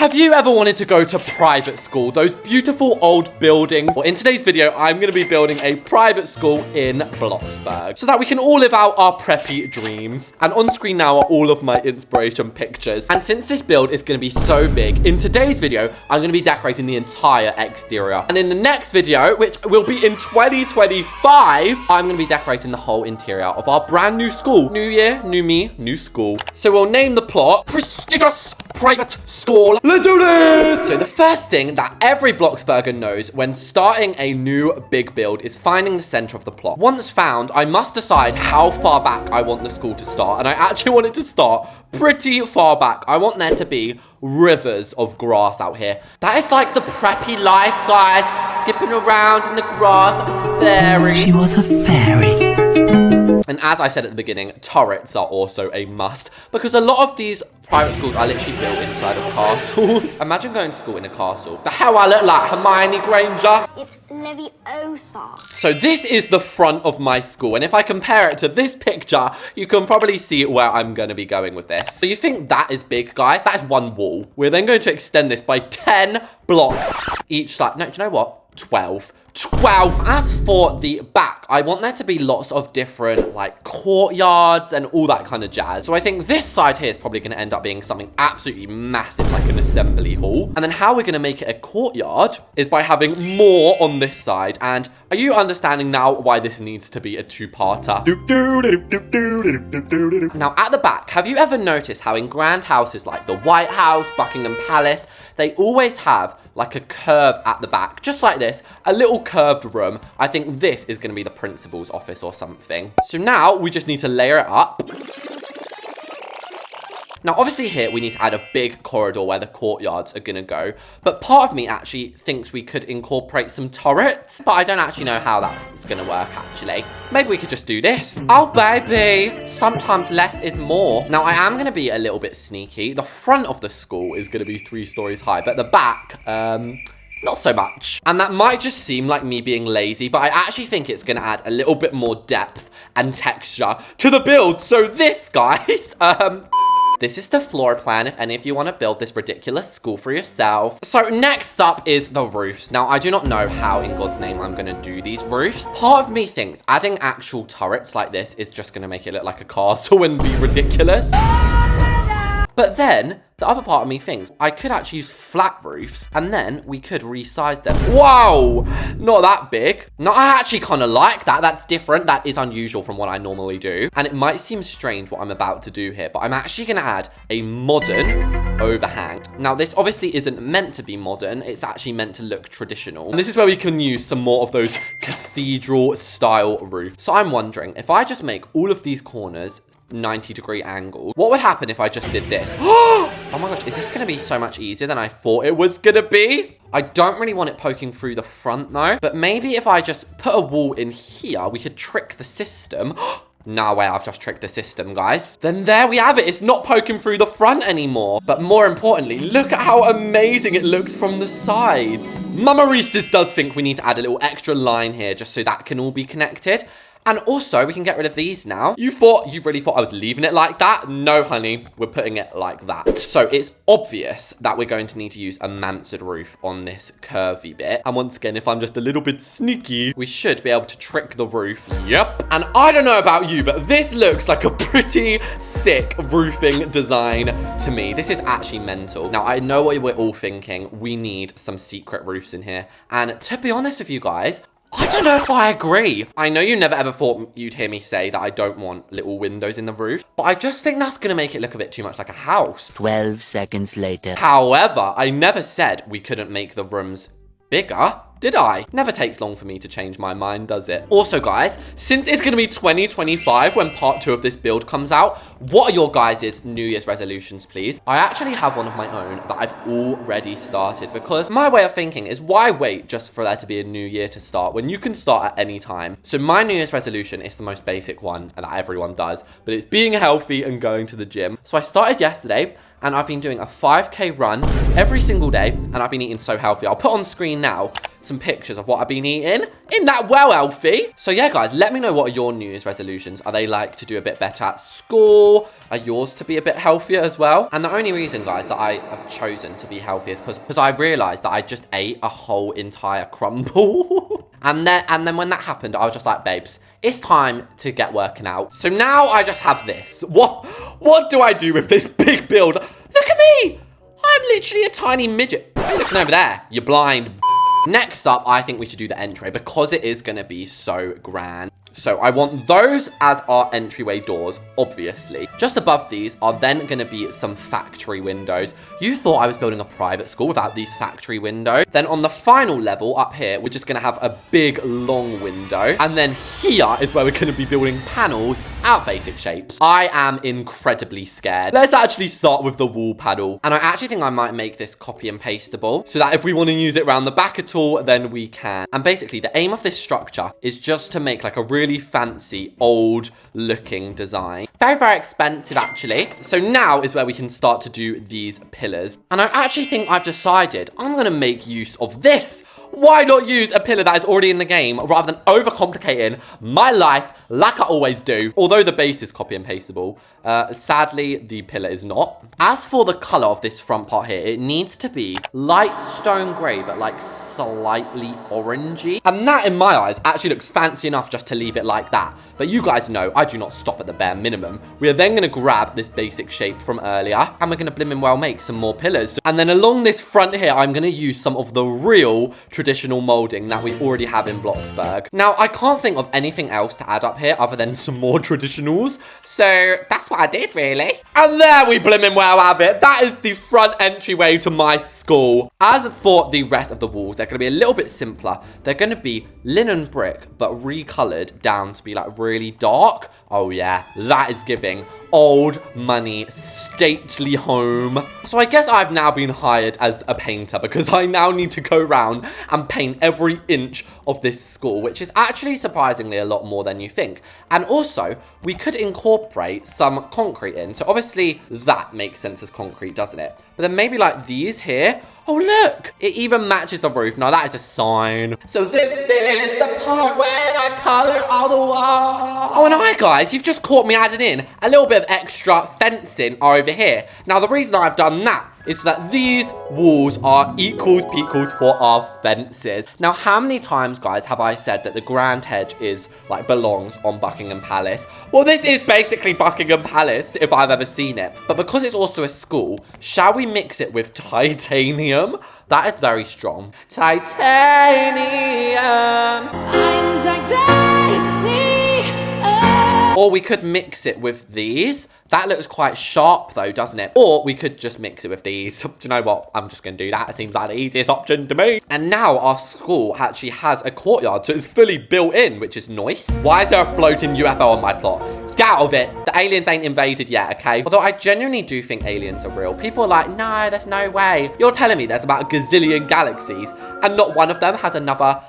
Have you ever wanted to go to private school? Those beautiful old buildings? Well, in today's video, I'm going to be building a private school in BLOXBURG so that we can all live out our preppy dreams. And on screen now are all of my inspiration pictures. And since this build is going to be so big, in today's video, I'm going to be decorating the entire exterior. And in the next video, which will be in 2025, I'm going to be decorating the whole interior of our brand new school. New year, new me, new school. So we'll name the plot Prestigious Private School. Let's do this! So the first thing that every Bloxburger knows when starting a new big build is finding the center of the plot. Once found, I must decide how far back I want the school to start. And I actually want it to start pretty far back. I want there to be rivers of grass out here. That is like the preppy life, guys. Skipping around in the grass like a fairy. She was a fairy. And as I said at the beginning, turrets are also a must because a lot of these private schools are literally built inside of castles. Imagine going to school in a castle. The hell I look like Hermione Granger. It's Leviosa. So this is the front of my school. And if I compare it to this picture, you can probably see where I'm going to be going with this. So you think that is big, guys? That is one wall. We're then going to extend this by 10 blocks each side. No, do you know what? 12. As for the back, I want there to be lots of different like courtyards and all that kind of jazz. So I think this side here is probably going to end up being something absolutely massive, like an assembly hall. And then how we're going to make it a courtyard is by having more on this side. And are you understanding now why this needs to be a two-parter? Now at the back, have you ever noticed how in grand houses like the White House, Buckingham Palace, they always have like a curve at the back, just like this, a little curved room. I think this is going to be the principal's office or something. So now we just need to layer it up. Now, obviously here, we need to add a big corridor where the courtyards are going to go. But part of me actually thinks we could incorporate some turrets. But I don't actually know how that's going to work, actually. Maybe we could just do this. Oh, baby. Sometimes less is more. Now, I am going to be a little bit sneaky. The front of the school is going to be 3 stories high. But the back, not so much. And that might just seem like me being lazy, but I actually think it's going to add a little bit more depth and texture to the build. So this, guys, this is the floor plan if any of you want to build this ridiculous school for yourself. So next up is the roofs. Now, I do not know how in God's name I'm going to do these roofs. Part of me thinks adding actual turrets like this is just going to make it look like a castle and be ridiculous. But then, the other part of me thinks I could actually use flat roofs and then we could resize them. Whoa! Not that big. No, I actually kind of like that. That's different. That is unusual from what I normally do. And it might seem strange what I'm about to do here, but I'm actually going to add a modern overhang. Now, this obviously isn't meant to be modern. It's actually meant to look traditional. And this is where we can use some more of those cathedral style roofs. So I'm wondering, if I just make all of these corners 90-degree angle, what would happen if I just did this? Oh my gosh, is this gonna be so much easier than I thought it was gonna be? I don't really want it poking through the front though, but maybe if I just put a wall in here, we could trick the system. No way, I've just tricked the system, guys. Then there we have it. It's not poking through the front anymore. But more importantly, look at how amazing it looks from the sides. Mama Reese's does think we need to add a little extra line here just so that can all be connected. And also, we can get rid of these now. You really thought I was leaving it like that? No, honey, we're putting it like that. So it's obvious that we're going to need to use a mansard roof on this curvy bit. And once again, if I'm just a little bit sneaky, we should be able to trick the roof. Yep. And I don't know about you, but this looks like a pretty sick roofing design to me. This is actually mental. Now, I know what we're all thinking. We need some secret roofs in here. And to be honest with you guys, I don't know if I agree. I know you never ever thought you'd hear me say that I don't want little windows in the roof, but I just think that's gonna make it look a bit too much like a house. 12 seconds later. However, I never said we couldn't make the rooms bigger, did I? Never takes long for me to change my mind, does it? Also, guys, since it's gonna be 2025 when part 2 of this build comes out, what are your guys' New Year's resolutions, please? I actually have one of my own that I've already started because my way of thinking is why wait just for there to be a new year to start when you can start at any time? So my New Year's resolution is the most basic one that everyone does, but it's being healthy and going to the gym. So I started yesterday and I've been doing a 5K run every single day and I've been eating so healthy. I'll put on screen now some pictures of what I've been eating. Isn't that well, Alfie? So yeah, guys, let me know what are your New Year's resolutions. Are they like to do a bit better at school? Are yours to be a bit healthier as well? And the only reason, guys, that I have chosen to be healthy is because I realized that I just ate a whole entire crumble. And then when that happened, I was just like, babes, it's time to get working out. So now I just have this. What do I do with this big build? Look at me. I'm literally a tiny midget. Why are you looking over there? You're blind. Next up, I think we should do the entryway because it is going to be so grand. So I want those as our entryway doors, obviously. Just above these are then going to be some factory windows. You thought I was building a private school without these factory windows. Then on the final level up here, we're just going to have a big long window. And then here is where we're going to be building panels out basic shapes. I am incredibly scared. Let's actually start with the wall panel. And I actually think I might make this copy and pasteable so that if we want to use it around the back at all, then we can. And basically the aim of this structure is just to make like a really fancy old looking design. Very, very expensive actually. So now is where we can start to do these pillars. And I actually think I've decided I'm going to make use of this. Why not use a pillar that is already in the game rather than overcomplicating my life like I always do? Although the base is copy and pasteable, sadly, the pillar is not. As for the color of this front part here, it needs to be light stone gray, but like slightly orangey. And that, in my eyes, actually looks fancy enough just to leave it like that. But you guys know I do not stop at the bare minimum. We are then going to grab this basic shape from earlier, and we're going to blimmin' well make some more pillars. And then along this front here, I'm going to use some of the real traditional molding that we already have in BLOXBURG. Now, I can't think of anything else to add up here other than some more traditionals. So that's what I did, really. And there we blimmin' well have it. That is the front entryway to my school. As for the rest of the walls, they're going to be a little bit simpler. They're going to be linen brick, but recolored down to be like really dark. Oh yeah, that is giving old money, stately home. So I guess I've now been hired as a painter because I now need to go around and paint every inch of this school, which is actually surprisingly a lot more than you think. And also, we could incorporate some concrete in. So obviously that makes sense as concrete, doesn't it? But then maybe like these here. Oh, look, it even matches the roof. Now that is a sign. So this is the part when I color all the walls. Oh, and hi guys, you've just caught me adding in a little bit of extra fencing over here. Now the reason I've done that is that these walls are equals for our fences. Now, how many times, guys, have I said that the Grand Hedge is, like, belongs on Buckingham Palace? Well, this is basically Buckingham Palace, if I've ever seen it. But because it's also a school, shall we mix it with titanium? That is very strong. Titanium. I'm titanium. Or we could mix it with these. That looks quite sharp though, doesn't it? Or we could just mix it with these. Do you know what? I'm just going to do that. It seems like the easiest option to me. And now our school actually has a courtyard, so it's fully built in, which is nice. Why is there a floating UFO on my plot? Get out of it. The aliens ain't invaded yet, okay? Although I genuinely do think aliens are real. People are like, no, there's no way. You're telling me there's about a gazillion galaxies and not one of them has another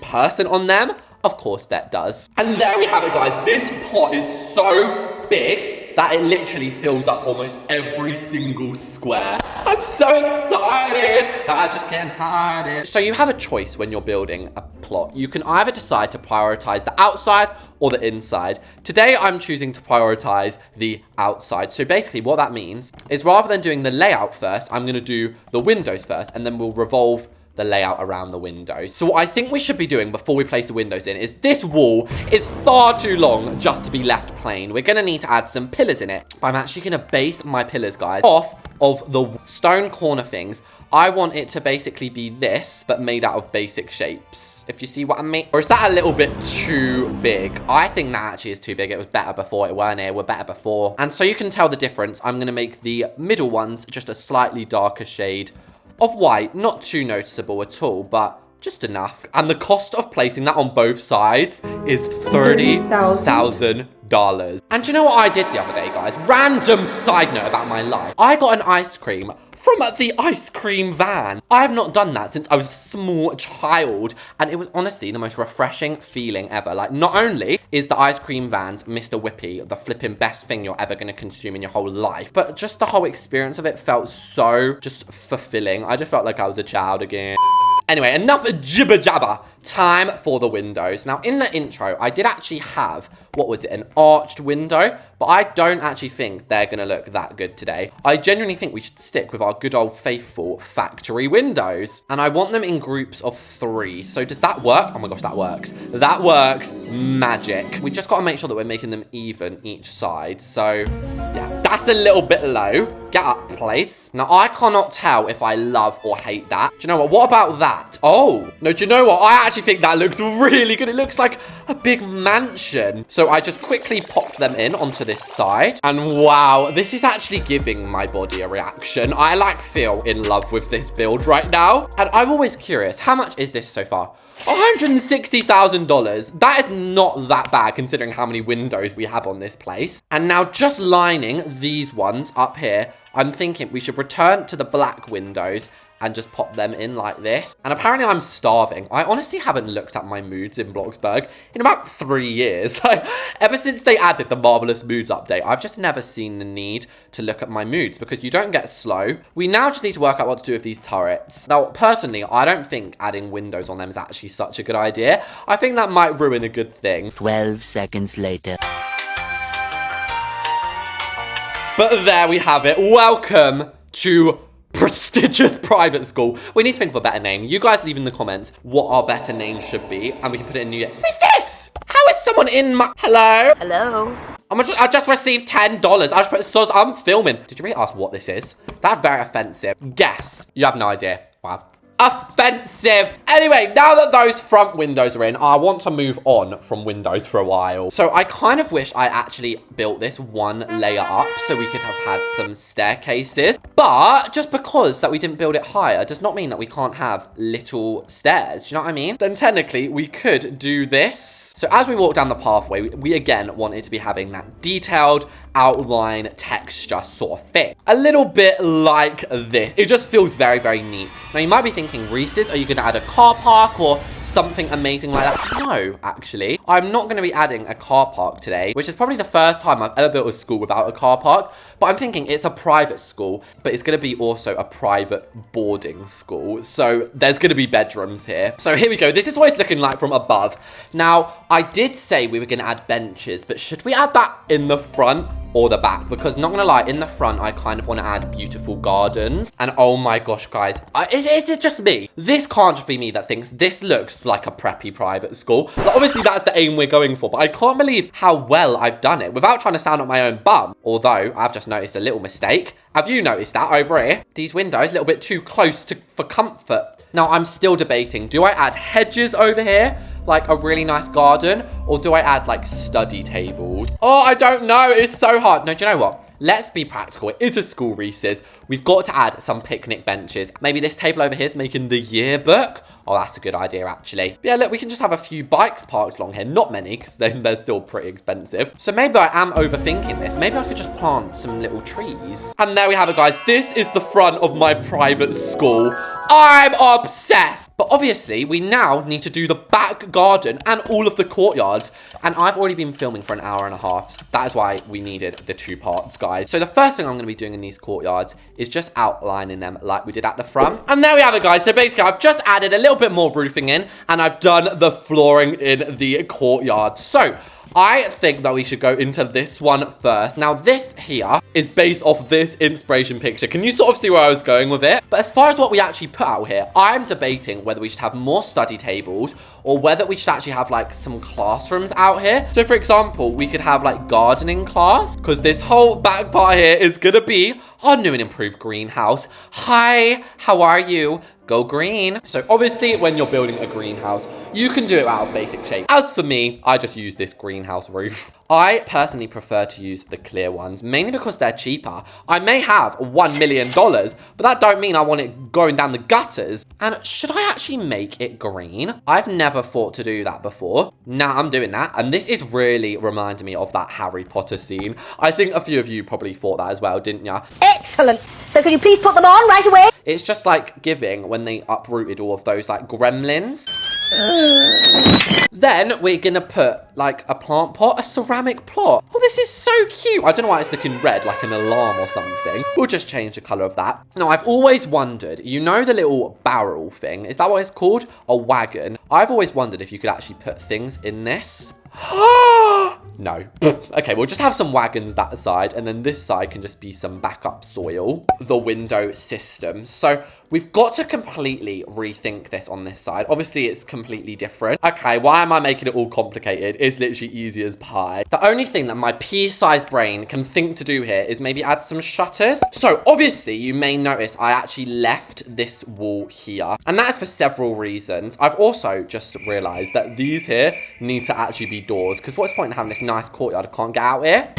person on them? Of course that does. And there we have it, guys. This pot is so big that it literally fills up almost every single square. I'm so excited. I just can't hide it. So you have a choice when you're building a plot. You can either decide to prioritize the outside or the inside. Today, I'm choosing to prioritize the outside. So basically what that means is rather than doing the layout first, I'm gonna do the windows first, and then we'll revolve the layout around the windows. So what I think we should be doing before we place the windows in is this wall is far too long just to be left plain. We're gonna need to add some pillars in it. I'm actually gonna base my pillars, guys, off of the stone corner things. I want it to basically be this, but made out of basic shapes, if you see what I mean. Or is that a little bit too big? I think that actually is too big. It was better before. It weren't here. We're better before. And so you can tell the difference. I'm gonna make the middle ones just a slightly darker shade of white. Not too noticeable at all, but just enough. And the cost of placing that on both sides is $30,000. And do you know what I did the other day, guys? Random side note about my life. I got an ice cream from the ice cream van. I have not done that since I was a small child, and it was honestly the most refreshing feeling ever. Like, not only is the ice cream van's Mr. Whippy the flipping best thing you're ever gonna consume in your whole life, but just the whole experience of it felt so just fulfilling. I just felt like I was a child again. Anyway, enough jibber jabber. Time for the windows. Now, in the intro, I did actually have, what was it, an arched window, but I don't actually think they're gonna look that good today. I genuinely think we should stick with our good old faithful factory windows. And I want them in groups of 3. So does that work? Oh my gosh, that works. That works magic. We just gotta make sure that we're making them even each side. So yeah, that's a little bit low. Get up, place. Now, I cannot tell if I love or hate that. Do you know what? What about that? Oh, no, do you know what? I actually think that looks really good. It looks like a big mansion. So I just quickly pop them in onto this side. And wow, this is actually giving my body a reaction. I like feel in love with this build right now. And I'm always curious, how much is this so far? $160,000. That is not that bad considering how many windows we have on this place. And now just lining these ones up here, I'm thinking we should return to the black windows and just pop them in like this. And apparently I'm starving. I honestly haven't looked at my moods in BLOXBURG in about 3 years. Like, ever since they added the Marvelous Moods update, I've just never seen the need to look at my moods because you don't get slow. We now just need to work out what to do with these turrets. Now, personally, I don't think adding windows on them is actually such a good idea. I think that might ruin a good thing. 12 seconds later. But there we have it. Welcome to prestigious private school. We need to think of a better name. You guys leave in the comments what our better name should be, and we can put it in New Year. Who's this? How is someone in my... Hello? Hello. I just received $10. I just put soz. I'm filming. Did you really ask what this is? That's very offensive. Guess. You have no idea. Wow. Offensive. Anyway, now that those front windows are in, I want to move on from windows for a while. So I kind of wish I actually built this one layer up so we could have had some staircases. But just because that we didn't build it higher does not mean that we can't have little stairs. Do you know what I mean? Then technically we could do this. So as we walk down the pathway, we again want it to be having that detailed outline texture sort of thing. A little bit like this. It just feels very, very neat. Now you might be thinking, Reese's, are you going to add a car park or something amazing like that? No, actually. I'm not going to be adding a car park today, which is probably the first time I've ever built a school without a car park. But I'm thinking it's a private school, but it's going to be also a private boarding school. So there's going to be bedrooms here. So here we go. This is what it's looking like from above. Now, I did say we were going to add benches, but should we add that in the front or the back? Because not gonna lie, in the front, I kind of want to add beautiful gardens. And oh my gosh, guys, is it just me? This can't just be me that thinks this looks like a preppy private school. Like, obviously, that's the aim we're going for, but I can't believe how well I've done it without trying to sound up my own bum. Although, I've just noticed a little mistake. Have you noticed that over here? These windows a little bit too close for comfort. Now, I'm still debating. Do I add hedges over here? Like a really nice garden? Or do I add like study tables? Oh, I don't know. It's so hard. No, do you know what? Let's be practical. It is a school, Reese's. We've got to add some picnic benches. Maybe this table over here is making the yearbook. Oh, that's a good idea, actually. But yeah, look, we can just have a few bikes parked along here. Not many, because they're still pretty expensive. So maybe I am overthinking this. Maybe I could just plant some little trees. And there we have it, guys. This is the front of my private school. I'm obsessed. But obviously, we now need to do the back garden and all of the courtyards. And I've already been filming for an hour and a half. So that is why we needed the 2 parts, guys. So the first thing I'm going to be doing in these courtyards is just outlining them like we did at the front. And there we have it, guys. So basically, I've just added a little bit more roofing in. And I've done the flooring in the courtyard. So I think that we should go into this one first. Now, this here is based off this inspiration picture. Can you sort of see where I was going with it? But as far as what we actually put out here, I'm debating whether we should have more study tables or whether we should actually have like some classrooms out here. So for example, we could have like gardening class because this whole back part here is gonna be our new and improved greenhouse. Hi, how are you? Go green. So obviously when you're building a greenhouse, you can do it out of basic shape. As for me, I just use this greenhouse roof. I personally prefer to use the clear ones, mainly because they're cheaper. I may have $1 million, but that don't mean I want it going down the gutters. And should I actually make it green? I've never thought to do that before. Now I'm doing that. And this is really reminding me of that Harry Potter scene. I think a few of you probably thought that as well, didn't ya? Excellent. So can you please put them on right away? It's just like giving when they uprooted all of those like gremlins. Then we're gonna put like a plant pot, a ceramic plot. Oh, this is so cute. I don't know why it's looking red, like an alarm or something. We'll just change the color of that. Now, I've always wondered, you know the little barrel thing? Is that what it's called? A wagon. I've always wondered if you could actually put things in this. No. Okay, we'll just have some wagons that side, and then this side can just be some backup soil. The window system. So we've got to completely rethink this on this side. Obviously, it's completely different. Okay, why am I making it all complicated? It's literally easy as pie. The only thing that my pea-sized brain can think to do here is maybe add some shutters. So obviously, you may notice I actually left this wall here, and that is for several reasons. I've also just realized that these here need to actually be doors, because what's the point in having this nice courtyard? I can't get out here.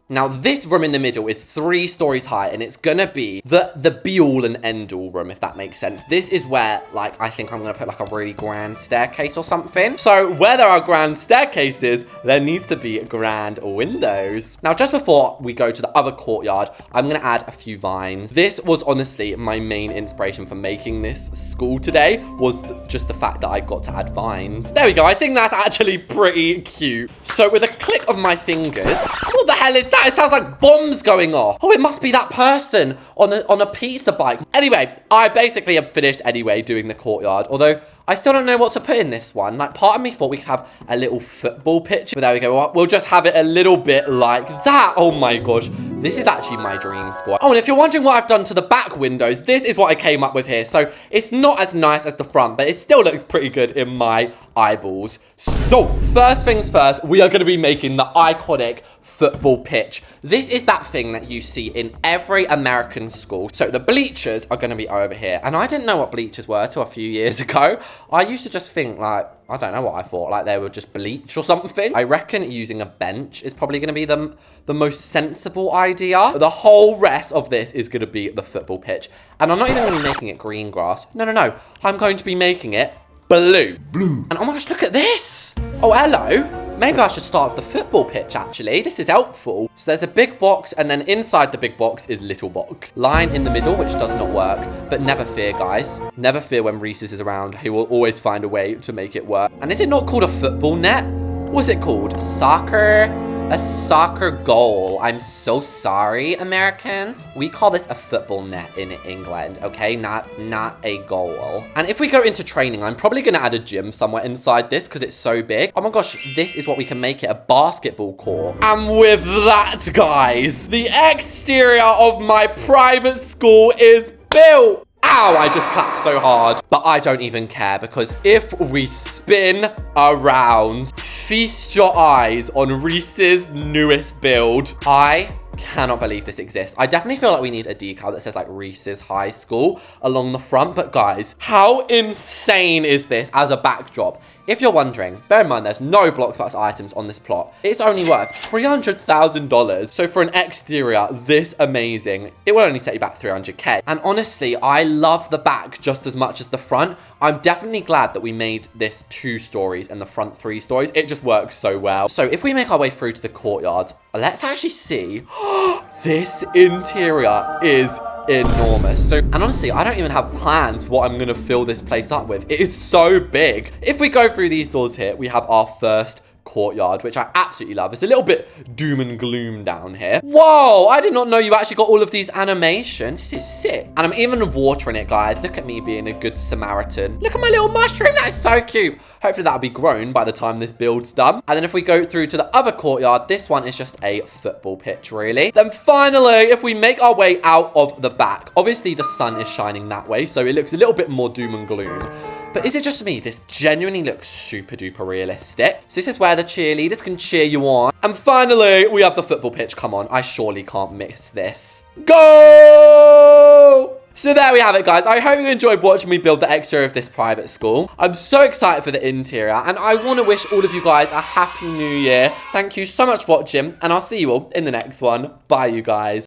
Now, this room in the middle is 3 stories high, and it's gonna be the be-all and end-all room, if that makes sense. This is where, like, I think I'm gonna put, like, a really grand staircase or something. So, where there are grand staircases, there needs to be grand windows. Now, just before we go to the other courtyard, I'm gonna add a few vines. This was honestly my main inspiration for making this school today, was just the fact that I got to add vines. There we go. I think that's actually pretty cute. So, with a click of my fingers, what the hell is that? It sounds like bombs going off. Oh, it must be that person on a pizza bike. Anyway, I basically have finished anyway doing the courtyard, although I still don't know what to put in this one. Like, part of me thought we could have a little football pitch, but there we go. We'll just have it a little bit like that. Oh my gosh. This is actually my dream squad. Oh, and if you're wondering what I've done to the back windows, this is what I came up with here. So it's not as nice as the front, but it still looks pretty good in my eyeballs. So first things first, we are going to be making the iconic football pitch. This is that thing that you see in every American school. So the bleachers are going to be over here. And I didn't know what bleachers were till a few years ago. I used to just think like, I don't know what I thought, like they were just bleach or something. I reckon using a bench is probably going to be the most sensible idea. The whole rest of this is going to be the football pitch. And I'm not even going to be making it green grass. No. I'm going to be making it blue. And oh my gosh, look at this. Oh, hello. Maybe I should start with the football pitch, actually. This is helpful. So there's a big box, and then inside the big box is little box. Line in the middle, which does not work. But never fear, guys. Never fear when Reese's is around. He will always find a way to make it work. And is it not called a football net? What's it called? Soccer? A soccer goal. I'm so sorry, Americans. We call this a football net in England, okay? Not a goal. And if we go into training, I'm probably gonna add a gym somewhere inside this because it's so big. Oh my gosh, this is what we can make it, a basketball court. And with that, guys, the exterior of my private school is built. Ow, I just clapped so hard. But I don't even care, because if we spin around, feast your eyes on Reese's newest build. I cannot believe this exists. I definitely feel like we need a decal that says like Reese's High School along the front. But guys, how insane is this as a backdrop? If you're wondering, bear in mind there's no BLOXBURG items on this plot. It's only worth $300,000. So for an exterior this amazing, it will only set you back 300K. And honestly, I love the back just as much as the front. I'm definitely glad that we made this 2 stories and the front 3 stories. It just works so well. So if we make our way through to the courtyard, let's actually see. This interior is enormous. So, and honestly, I don't even have plans what I'm gonna fill this place up with. It is so big. If we go through these doors here, we have our first courtyard, which I absolutely love. It's a little bit doom and gloom down here. Whoa, I did not know you actually got all of these animations. This is sick. And I'm even watering it, guys. Look at me being a good Samaritan. Look at my little mushroom. That is so cute. Hopefully that'll be grown by the time this build's done. And then if we go through to the other courtyard, this one is just a football pitch, really. Then finally, if we make our way out of the back, obviously the sun is shining that way, so it looks a little bit more doom and gloom. But is it just me? This genuinely looks super duper realistic. So this is where the cheerleaders can cheer you on. And finally, we have the football pitch. Come on, I surely can't miss this. Go! So there we have it, guys. I hope you enjoyed watching me build the exterior of this private school. I'm so excited for the interior, and I want to wish all of you guys a happy new year. Thank you so much for watching, and I'll see you all in the next one. Bye, you guys.